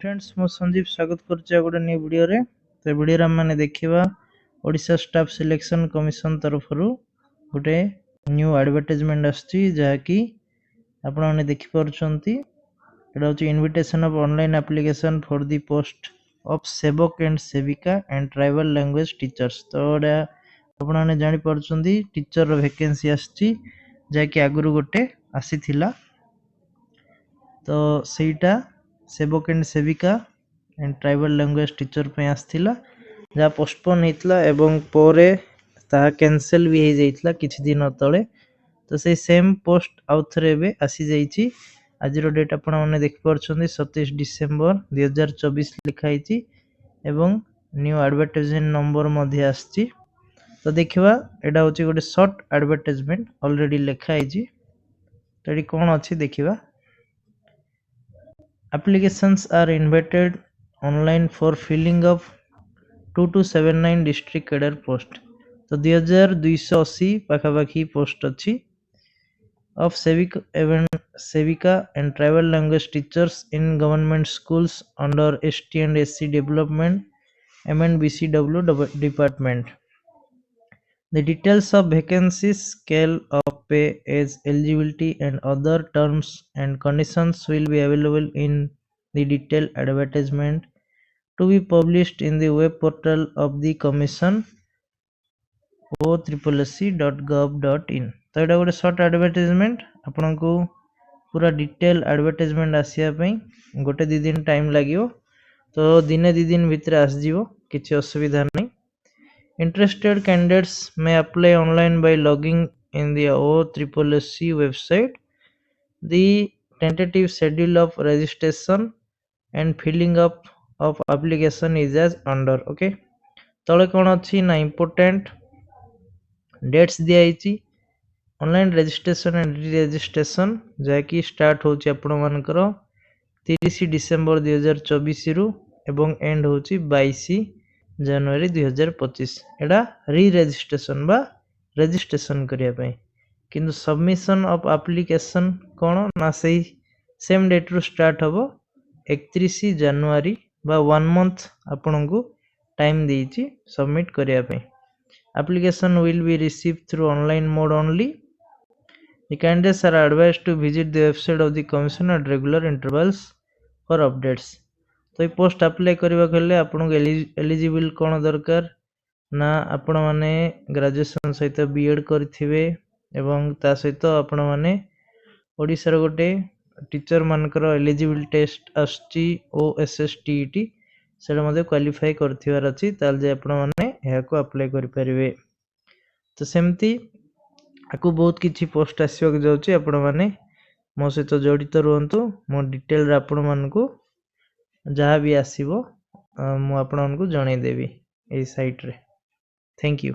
Friends मो संदीप स्वागत करुच्चे गोटे न्यू वीडियो रे। तो वीडियो रे हमने देखिबा ओडिशा स्टाफ सिलेक्शन कमिशन तरफ गोटे न्यू एडवर्टाइजमेंट आछि जहाँकि आपण माने देखि परछंती। एटा होची invitation of online application for the post of सेवक एंड सेविका एंड ट्राइबल लैंग्वेज टीचर्स। तो एटा आपण माने जानि परछंती टीचर रो वैकेंसी आछि जहाँकि आगुरु गोटे आसीथिला। तो सेटा सेवक एंड सेविका एंड ट्राइबल लैंग्वेज टीचर पे आसथिला जहाँ पोस्टपोन होता एवं पोरे ताहा कैंसिल भी हो जाइतला किछि दिन तळे। तो से सेम पोस्ट आउ थरे बे आसी जाइछि। आजिरो डेट आपण माने देख परछन्ती 27 डिसेंबर 2024 लिखा हिछि एवं न्यू एडवर्टाइजमेंट नंबर मध्ये आछि। तो देखिबा एटा होछि गोटे शॉर्ट एडवर्टाइजमेंट ऑलरेडी लिखा हिछि। तो एटी कोन अछि देखिबा। Applications are invited online for filling of 2279 district cadre post। तो 2280 पाखापाखी पोस्ट अच्छी of सेविका and tribal language teachers in government schools under ST and SC development MNBCW department। The details of vacancies, scale of pay, age, eligibility and other terms and conditions will be available in the detailed advertisement to be published in the web portal of the commission occc.gov.in। तो एटा गोटे short advertisement आपन को पूरा detail advertisement आसिया पई गोटे दी दिन time लागियो। तो दिने दी दिन भितर आस जिवो किछि असुविधा नै। Interested candidates may apply online by logging in the OCCC website। The tentative schedule of registration and filling up of application is as under। okay, तले कोन अछि ना important dates दिया हिची ऑनलाइन रजिस्ट्रेशन एंड री-रजिस्ट्रेशन जाकी स्टार्ट होची आपण मानकर 30 December 2024 रु एवं एंड होची 22 जनवरी 2025। एडा री-रजिस्ट्रेशन बा रजिस्ट्रेशन करिया पई किंतु सबमिशन ऑफ एप्लीकेशन कोन ना सही सेम डेट रु स्टार्ट हबो 31 जनवरी बा 1 मंथ आपन को टाइम देइची सबमिट करिया पई। Application will be received through online mode only। The candidates are advised to visit the website of the commission at regular intervals for updates। तो ये पोस्ट अप्लाई करबा कले आपन को एलिजिबल कोन दरकार ना आपण माने ग्रेजुएशन सहित बीएड करथिबे एवं ता सहित आपण माने ओडिसा रो गोटे टीचर मानकर एलिजिबल टेस्ट आछि OSSTET सेटा मध्ये क्वालिफाई करथिबार अछि ताल जे आपण माने एहा को अप्लाई करि परिबे। तो सेमती आकु बहुत किछि पोस्ट आसीबा जाउछि आपण माने मो सहित जडित रहंतु। मो डिटेल रे आपण मानकु जहाँ भी आसीबो मु आपण मानकु जणाई देबी ए साइट रे। Thank you.